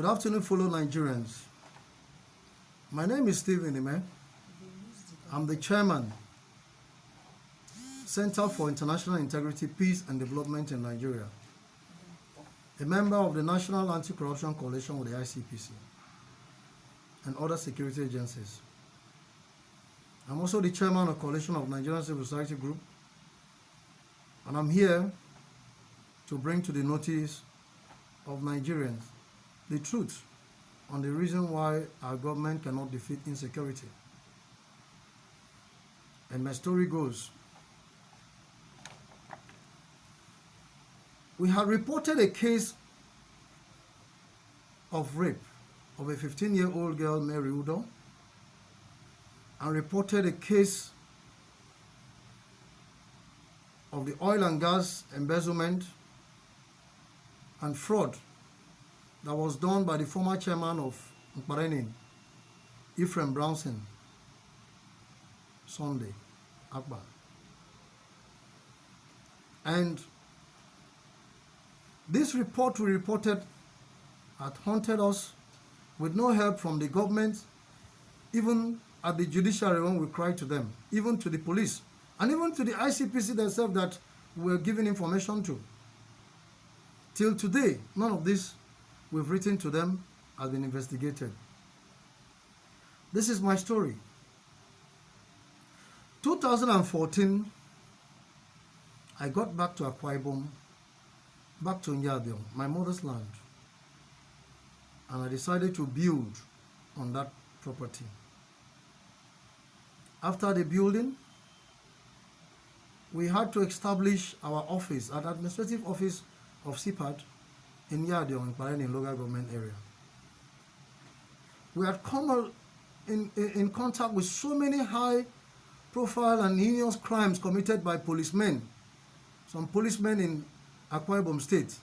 Good afternoon, fellow Nigerians. My name is Stephen Ime. I'm the chairman, Center for International Integrity, Peace and Development in Nigeria, a member of the National Anti-Corruption Coalition with the ICPC and other security agencies. I'm also the chairman of Coalition of Nigerian Civil Society Group, and I'm here to bring to the notice of Nigerians the truth on the reason why our government cannot defeat insecurity. And my story goes, we had reported a case of rape of a 15-year-old girl, Mary Udo, and reported a case of the oil and gas embezzlement and fraud that was done by the former chairman of Mkparenin, Ephraim Brownson, Sunday Akbar. And this report we reported had haunted us with no help from the government, even at the judiciary when we cried to them, even to the police, and even to the ICPC themselves that we were giving information to. Till today, none of this we've written to them has been investigated. This is my story. 2014, I got back to Akwa Ibom, back to Nyadiong, my mother's land, and I decided to build on that property. After the building, we had to establish our office, an administrative office of CPAD in Nyadiong, in Mkparenin local government area. We had come in contact with so many high-profile and heinous crimes committed by policemen, some policemen in Akwa Ibom State,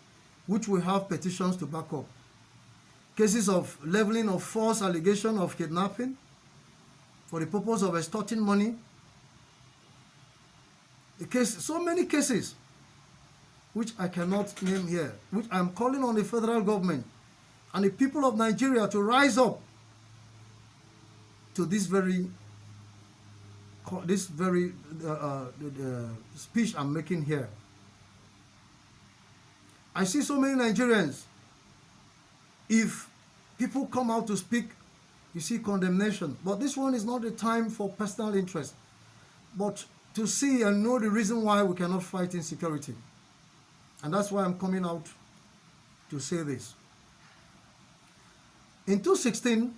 which we have petitions to back up. Cases of leveling of false allegation of kidnapping for the purpose of extorting money. So many cases which I cannot name here, which I'm calling on the federal government and the people of Nigeria to rise up to this very speech I'm making here. I see so many Nigerians, if people come out to speak, you see condemnation. But this one is not the time for personal interest, but to see and know the reason why we cannot fight insecurity. And that's why I'm coming out to say this. In 2016,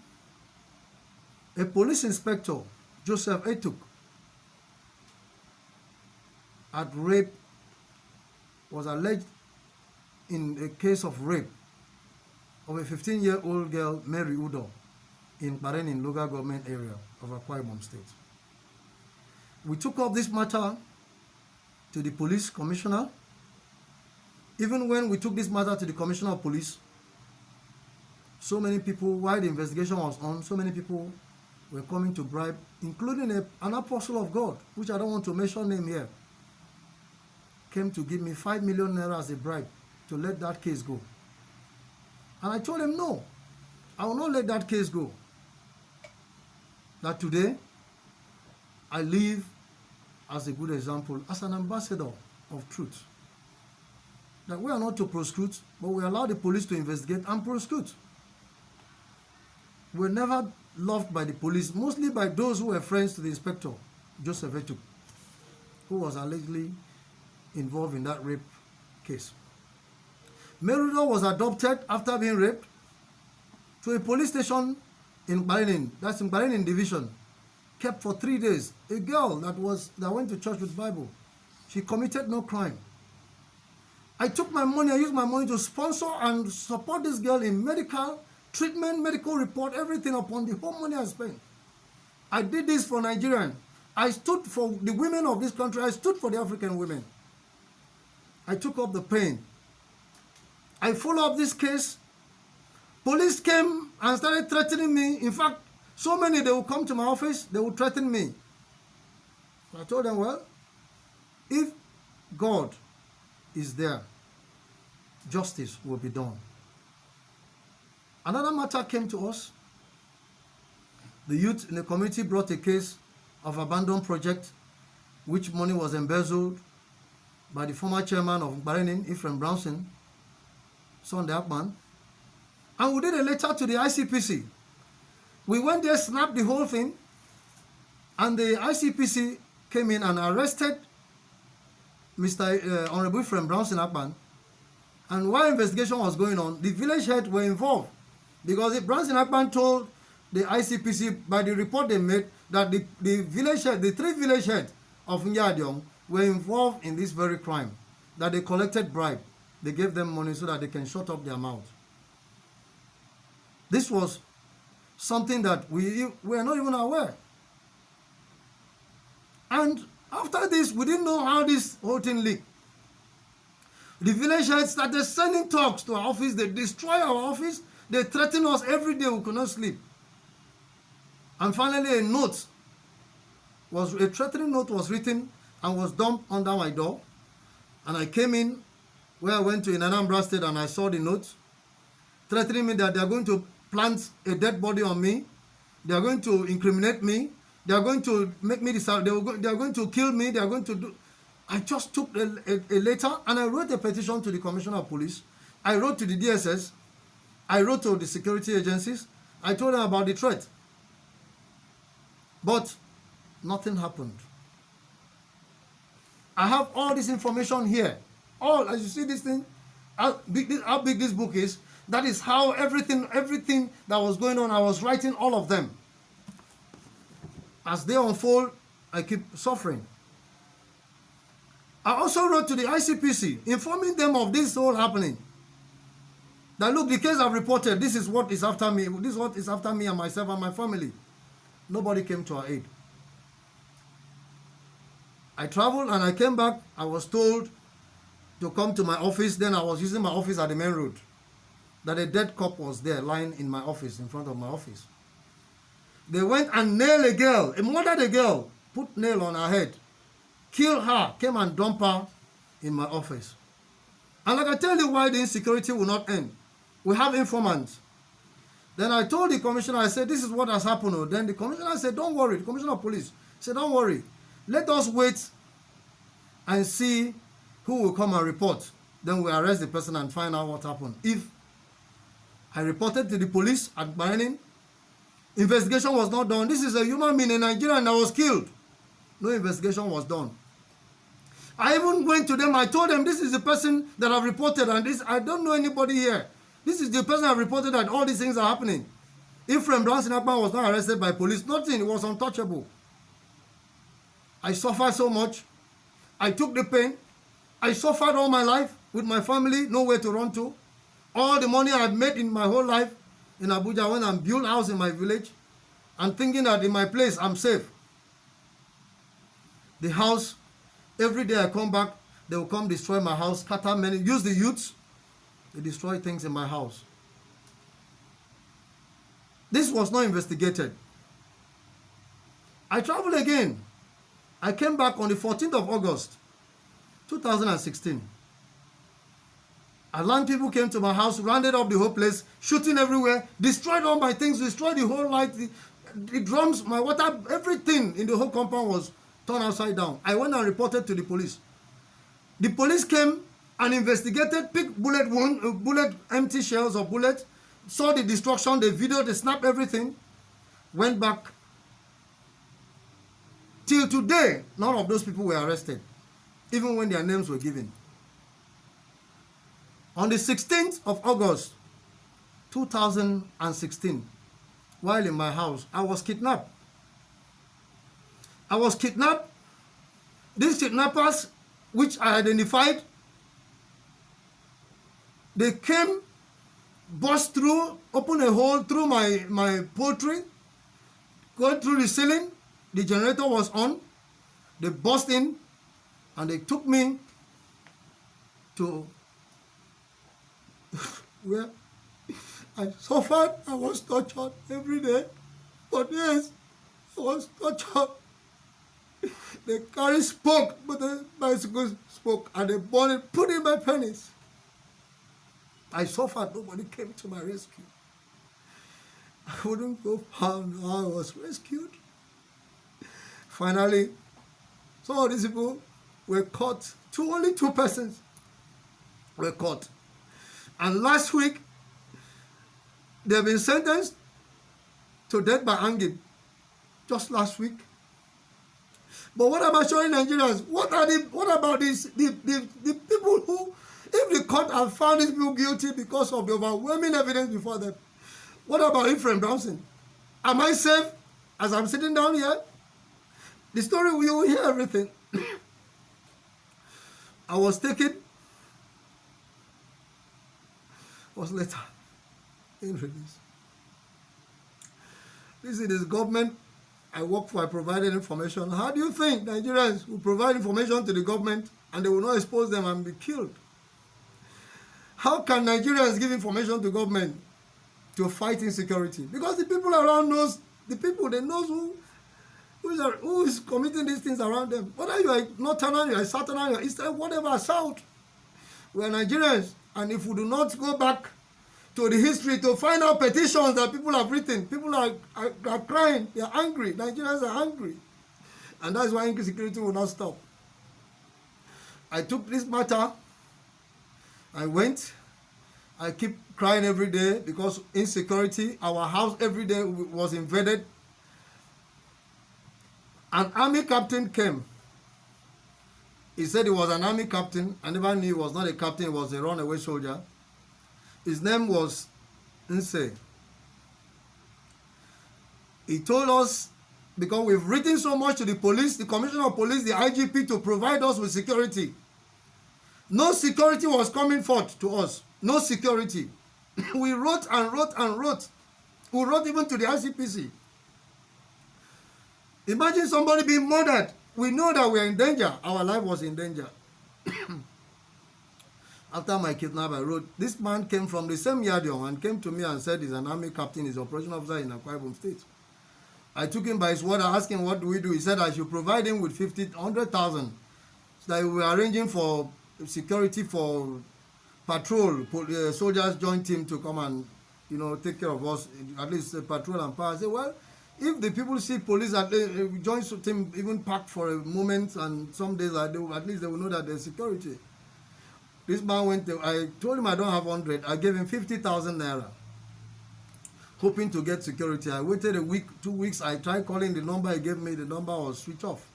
a police inspector, Joseph Etuk, was alleged in a case of rape of a 15-year-old girl, Mary Udo, in Mkparenin local government area of Akwa Ibom State. We took up this matter to the police commissioner. Even when we took this matter to the commissioner of police, so many people, while the investigation was on, so many people were coming to bribe, including an apostle of God, which I don't want to mention name here, came to give me 5 million naira as a bribe to let that case go. And I told him, no, I will not let that case go. That today, I live as a good example, as an ambassador of truth. That we are not to prosecute, but we allow the police to investigate and prosecute. We were never loved by the police, mostly by those who were friends to the inspector, Joseph Etuk, who was allegedly involved in that rape case. Mary Udo was adopted after being raped to a police station in Mkparenin, that's in Mkparenin division, kept for 3 days. A girl that went to church with Bible. She committed no crime. I took my money, I used my money to sponsor and support this girl in medical treatment, medical report, everything upon the whole money I spent. I did this for Nigerians. I stood for the women of this country. I stood for the African women. I took up the pain. I followed up this case. Police came and started threatening me. In fact, so many, they would come to my office, they would threaten me. I told them, well, if God is there, justice will be done. Another matter came to us. The youth in the community brought a case of abandoned project, which money was embezzled by the former chairman of Barenin, Ephraim Brownson, Sunday Akman. And we did a letter to the ICPC. We went there, snapped the whole thing, and the ICPC came in and arrested Mr. Honorable Ephraim Brownson Akman. And while investigation was going on, the village heads were involved, because Brownson Akman told the ICPC by the report they made that the village head, the 3 village heads of Nyadiong were involved in this very crime, that they collected bribe. They gave them money so that they can shut up their mouth. This was something that we were not even aware. And after this, we didn't know how this whole thing leaked. The village heads started sending talks to our office. They destroyed our office. They threatened us every day. We could not sleep. And finally, a threatening note was written and was dumped under my door. And I came in, where I went to in Anambra State, and I saw the note threatening me that they are going to plant a dead body on me. They are going to incriminate me. They are going to make me decide. They are going to kill me. They are going to do. I just took a letter and I wrote a petition to the Commissioner of Police. I wrote to the DSS. I wrote to the security agencies. I told them about the threat. But nothing happened. I have all this information here. All, as you see this thing, how big this book is, that is how everything that was going on, I was writing all of them. As they unfold, I keep suffering. I also wrote to the ICPC, informing them of this whole happening. That look, the case I've reported, this is what is after me. This is what is after me and myself and my family. Nobody came to our aid. I traveled and I came back. I was told to come to my office. Then I was using my office at the main road. That a dead cop was there lying in my office, in front of my office. They went and nailed a girl, murdered a girl, put nail on her head, killed her, came and dumped her in my office. And like I tell you why the insecurity will not end. We have informants. Then I told the commissioner, I said, this is what has happened. Then the commissioner said, don't worry. The commissioner of police said, don't worry. Let us wait and see who will come and report. Then we arrest the person and find out what happened. If I reported to the police at Barenin, investigation was not done. This is a human being in Nigeria that was killed. No investigation was done. I even went to them. I told them, this is the person that I've reported, and this, I don't know anybody here. This is the person I've reported that all these things are happening. Ephraim Brownson Akman was not arrested by police. Nothing. It was untouchable. I suffered so much. I took the pain. I suffered all my life with my family, nowhere to run to. All the money I've made in my whole life in Abuja, when I built a house in my village, and thinking that in my place I'm safe. The house, every day I come back, they will come destroy my house, scatter many, use the youths. They destroy things in my house. This was not investigated. I traveled again. I came back on the 14th of August, 2016. Alarmed people came to my house, rounded up the whole place, shooting everywhere, destroyed all my things, destroyed the whole light, the drums, my water, everything in the whole compound was turned upside down. I went and reported to the police. The police came and investigated, picked bullet empty shells or bullets, saw the destruction, the video, they snapped everything, went back. Till today, none of those people were arrested, even when their names were given. On the 16th of August, 2016, while in my house, I was kidnapped. I was kidnapped. These kidnappers, which I identified, they came, burst through, opened a hole through my poultry, going through the ceiling. The generator was on. They burst in, and they took me to where I suffered. I was tortured every day. For days, I was tortured. They carried smoke, but the bicycle smoke, and they burned it, put in my penis. I suffered. Nobody came to my rescue. I wouldn't go far. I was rescued. Finally, some of these people were caught. Only two persons were caught. And last week, they've been sentenced to death by hanging. Just last week. But what about showing Nigerians? What about this? The people who, if the court have found these people guilty because of the overwhelming evidence before them, what about Ephraim Brownson? Am I safe as I'm sitting down here? The story, you will hear everything. I was taken, was later in release. This is this government I work for, I provided information. How do you think Nigerians will provide information to the government and they will not expose them and be killed? How can Nigerians give information to government to fight insecurity? Because the people around knows, they knows who is committing these things around them. Whether you are Northern, you are Southern, you are Eastern, whatever, South. We are Nigerians. And if we do not go back to the history to find out petitions that people have written, people are crying, they are angry. Nigerians are angry. And that's why insecurity will not stop. I took this matter, I went, I keep crying every day because insecurity, our house every day was invaded. An army captain came. He said he was an army captain. I never knew he was not a captain, he was a runaway soldier. His name was Nse. He told us, because we've written so much to the police, the commissioner of police, the IGP, to provide us with security. No security was coming forth to us. No security. We wrote and wrote and wrote. We wrote even to the ICPC. Imagine somebody being murdered. We know that we are in danger. Our life was in danger. After my kidnap, I wrote, this man came from the same Yadion and came to me and said he's an army captain, he's an operation officer in Akwa Ibom State. I took him by his word. I asked him, what do we do? He said I should provide him with 100,000. So that we were arranging for security for patrol. Soldiers joined him to come and, take care of us, at least patrol and power. I said, well, if the people see police, join team even packed for a moment, and some days at least they will know that there's security. This man went there. I told him I don't have 100. I gave him 50,000 naira, hoping to get security. I waited a week, 2 weeks. I tried calling the number he gave me. The number was switched off.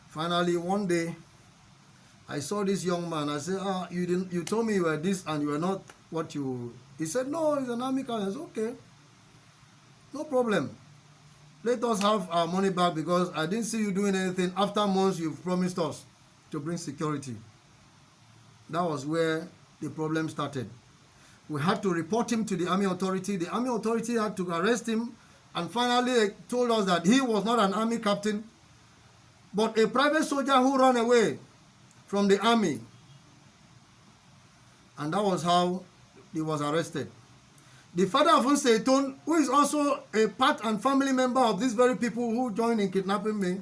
Finally, one day, I saw this young man. I said, you told me you were this and you were not what you... He said, no, he's an army captain. I said, okay. No problem. Let us have our money back because I didn't see you doing anything. After months, you've promised us to bring security. That was where the problem started. We had to report him to the army authority. The army authority had to arrest him and finally told us that he was not an army captain, but a private soldier who ran away from the army. And that was how he was arrested. The father of Nse Oton, who is also a part and family member of these very people who joined in kidnapping me,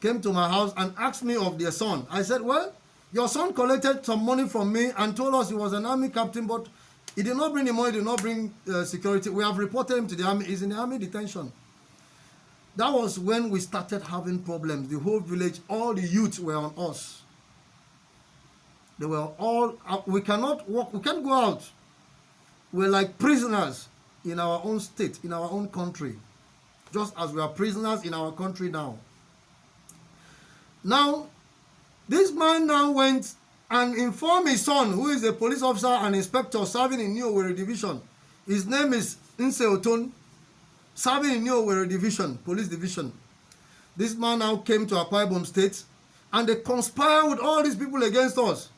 came to my house and asked me of their son. I said, well, your son collected some money from me and told us he was an army captain, but he did not bring the money, he did not bring security. We have reported him to the army. He's in the army detention. That was when we started having problems. The whole village, all the youths were on us. They were all, we cannot walk, we can't go out. We're like prisoners in our own state, in our own country, just as we are prisoners in our country now. Now, this man now went and informed his son, who is a police officer and inspector serving in New Owerri Division. His name is Nse Oton, serving in New Owerri Division, Police Division. This man now came to Akwa Ibom State and they conspired with all these people against us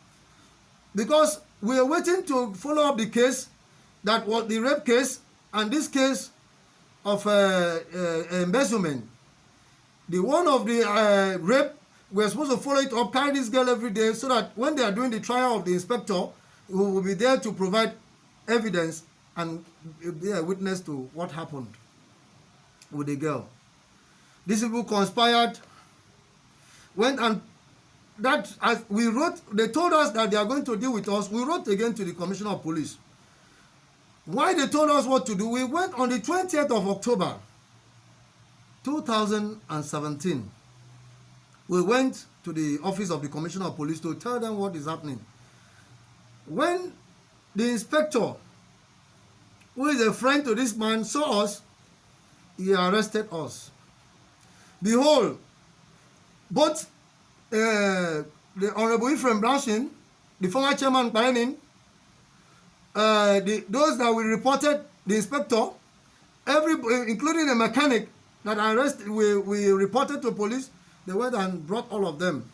because we are waiting to follow up the case. That was the rape case and this case of embezzlement. The one of the rape, we're supposed to follow it up, carry this girl every day so that when they are doing the trial of the inspector, we will be there to provide evidence and be a witness to what happened with the girl. These people conspired, went and that as we wrote, they told us that they are going to deal with us. We wrote again to the Commissioner of Police. Why they told us what to do, we went on the 20th of October, 2017. We went to the office of the Commissioner of Police to tell them what is happening. When the inspector, who is a friend to this man, saw us, he arrested us. Behold, both the Honorable Ephraim Brownson, the former chairman Parenin, those that we reported, the inspector, including the mechanic that we reported to police, they went and brought all of them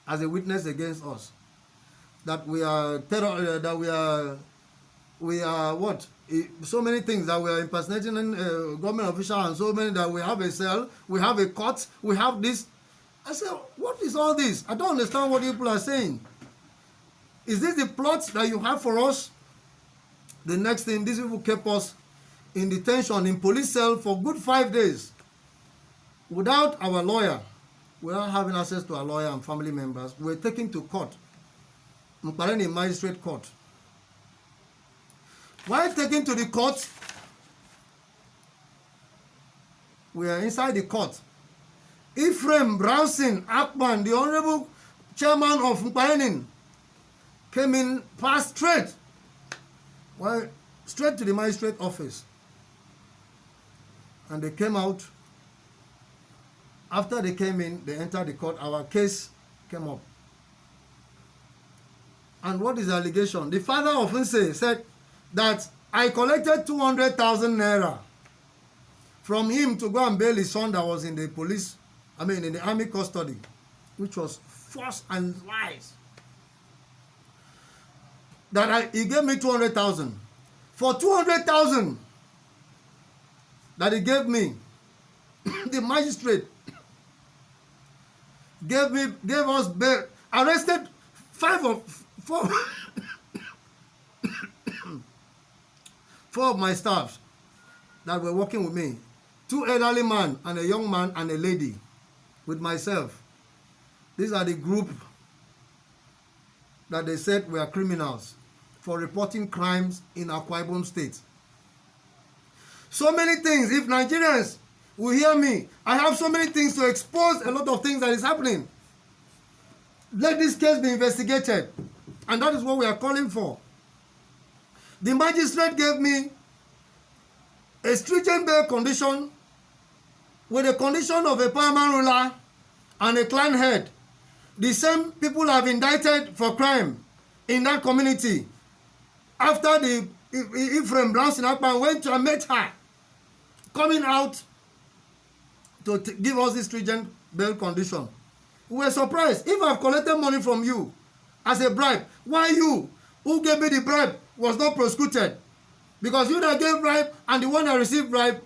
as a witness against us. That we are we are what? So many things, that we are impersonating government officials, and so many that we have a cell, we have a court, we have this. I said, what is all this? I don't understand what people are saying. Is this the plot that you have for us? The next thing, these people kept us in detention in police cell for good 5 days without our lawyer, without having access to our lawyer and family members. We were taken to court, Mpareni Magistrate Court. While taken to the court, we are inside the court. Ephraim Brownson Akpan, the Honorable Chairman of Mpareni, came in, passed straight to the magistrate office. And they came out. After they came in, they entered the court. Our case came up. And what is the allegation? The father of Nse said that I collected 200,000 naira from him to go and bail his son that was in the in the army custody, which was false and lies. That he gave me 200,000. For 200,000 that he gave me, the magistrate gave us bail, arrested four of my staffs that were working with me. 2 elderly men and a young man and a lady with myself. These are the group that they said were criminals for reporting crimes in Akwa Ibom State. So many things. If Nigerians will hear me, I have so many things to expose a lot of things that is happening. Let this case be investigated. And that is what we are calling for. The magistrate gave me a stringent bail condition with the condition of a paramount ruler and a clan head. The same people have indicted for crime in that community. After the Ephraim Brownson Akpan went to and met her, coming out to give us this stringent bail condition. We were surprised. If I've collected money from you as a bribe, why you, who gave me the bribe, was not prosecuted? Because you that gave bribe and the one that received bribe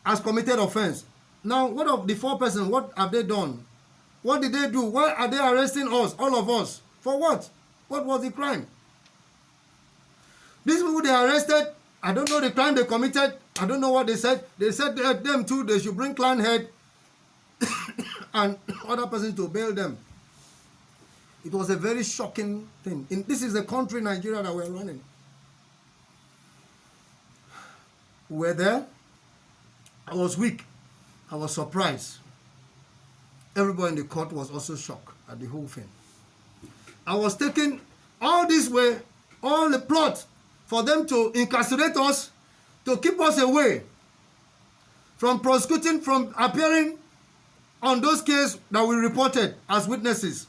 has committed offense. Now, what of the 4 persons? What have they done? What did they do? Why are they arresting us, all of us? For what? What was the crime? These people they arrested, I don't know the crime they committed. I don't know what they said. They said them too, they should bring clan head and other persons to bail them. It was a very shocking thing. This is the country, Nigeria, that we're running. We were there. I was weak. I was surprised. Everybody in the court was also shocked at the whole thing. I was taking all this way, all the plot for them to incarcerate us, to keep us away from prosecuting, from appearing on those cases that we reported as witnesses.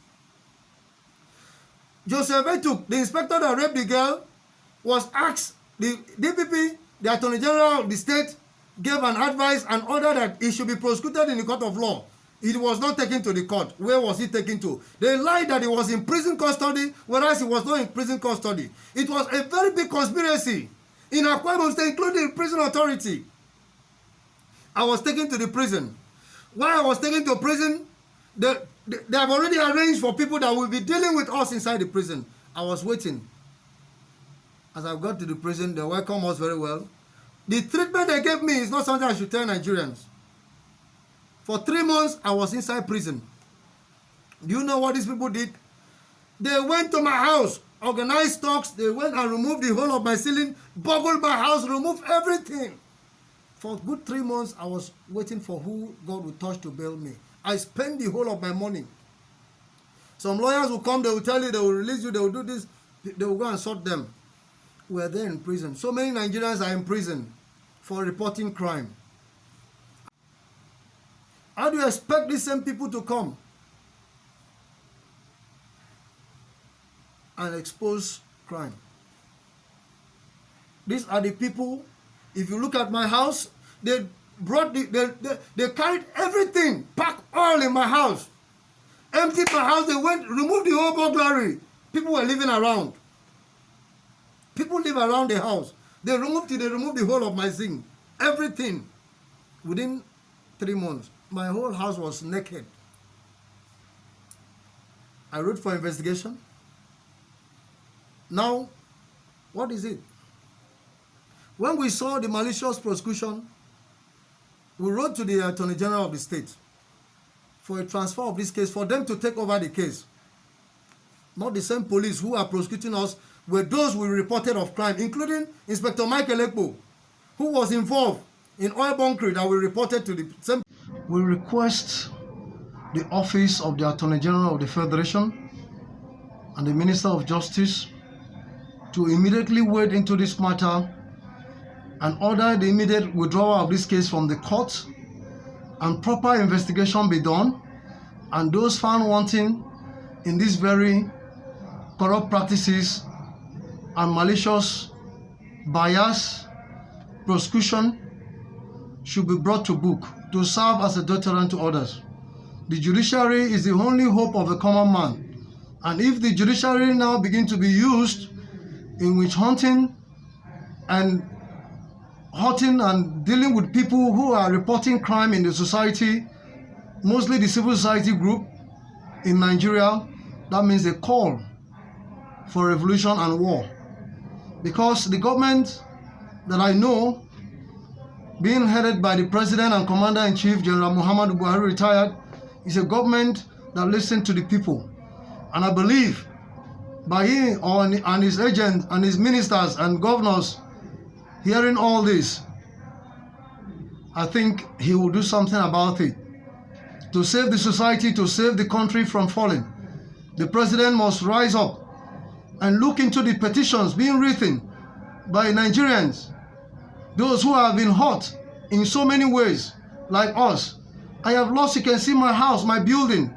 Joseph Etuk, the inspector that raped the girl, was asked, the DPP, the Attorney General of the state, gave an advice and order that he should be prosecuted in the court of law. It was not taken to the court. Where was he taken to? They lied that he was in prison custody, whereas he was not in prison custody. It was a very big conspiracy in Akwa Ibom State, including the prison authority. I was taken to the prison. While I was taken to prison, they have already arranged for people that will be dealing with us inside the prison. I was waiting. As I got to the prison, they welcomed us very well. The treatment they gave me is not something I should tell Nigerians. For 3 months, I was inside prison. Do you know what these people did? They went to my house organized thugs. They went and removed the whole of my ceiling, burgled my house, removed everything. For a good 3 months, I was waiting for who God would touch to bail me. I spent the whole of my money. Some lawyers will come, they will tell you, they will release you, they will do this, they will go and sort them. We are there in prison. So many Nigerians are in prison for reporting crime. How do you expect these same people to come and expose crime? These are the people. If you look at my house, they brought they carried everything, packed all in my house, emptied my house. They went, removed the whole burglary. People were living around. People live around the house. They removed the whole of my zinc, everything. Within 3 months, my whole house was naked. I wrote for investigation. Now, what is it? When we saw the malicious prosecution, we wrote to the Attorney General of the state for a transfer of this case, for them to take over the case. Not the same police who are prosecuting us were those we reported of crime, including Inspector Michael Ekpo, who was involved in oil bunkering that we reported to the same. We request the Office of the Attorney General of the Federation and the Minister of Justice to immediately wade into this matter and order the immediate withdrawal of this case from the court, and proper investigation be done, and those found wanting in these very corrupt practices and malicious bias prosecution should be brought to book to serve as a deterrent to others. The judiciary is the only hope of the common man, and if the judiciary now begin to be used in witch hunting and hurting and dealing with people who are reporting crime in the society, mostly the civil society group in Nigeria, that means a call for revolution and war. Because the government that I know, being headed by the President and Commander-in-Chief, General Muhammadu Buhari, retired, is a government that listens to the people. And I believe by him and his agents and his ministers and governors hearing all this, I think he will do something about it to save the society, to save the country from falling. The president must rise up and look into the petitions being written by Nigerians, those who have been hurt in so many ways, like us. I have lost, you can see my house, my building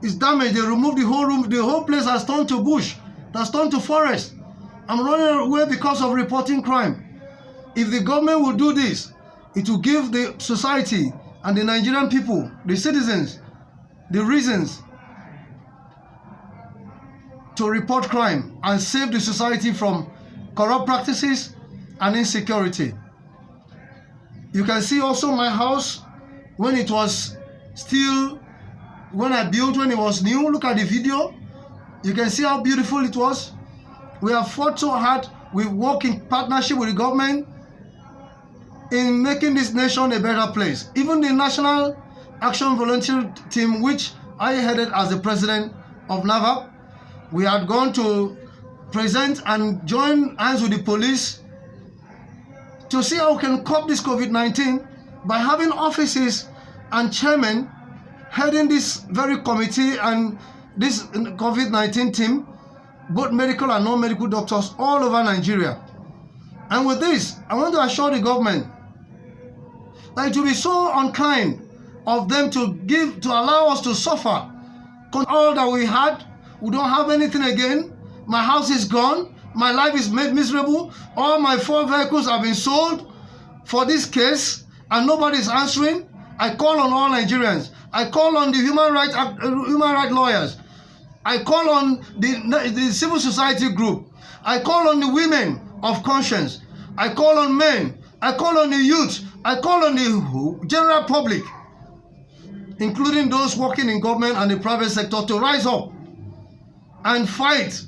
is damaged. They removed the whole room, the whole place has turned to bush, has turned to forest. I'm running away because of reporting crime. If the government will do this, it will give the society and the Nigerian people, the citizens, the reasons to report crime and save the society from corrupt practices and insecurity. You can see also my house when it was still, when I built, when it was new. Look at the video. You can see how beautiful it was. We have fought so hard. We work in partnership with the government in making this nation a better place. Even the National Action Volunteer Team, which I headed as the president of NAVAP, we had gone to present and join hands with the police to see how we can curb this COVID-19 by having offices and chairmen heading this very committee and this COVID-19 team, both medical and non-medical doctors all over Nigeria. And with this, I want to assure the government that it will be so unkind of them to allow us to suffer. All that we had, we don't have anything again. My house is gone. My life is made miserable. All my 4 vehicles have been sold for this case, and nobody is answering. I call on all Nigerians. I call on the human rights lawyers. I call on the civil society group. I call on the women of conscience. I call on men. I call on the youth. I call on the general public, including those working in government and the private sector, to rise up and fight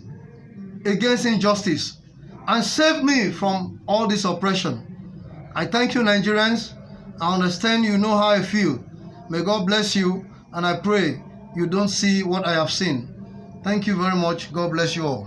against injustice and save me from all this oppression. I thank you, Nigerians. I understand you know how I feel. May God bless you, and I pray you don't see what I have seen. Thank you very much. God bless you all.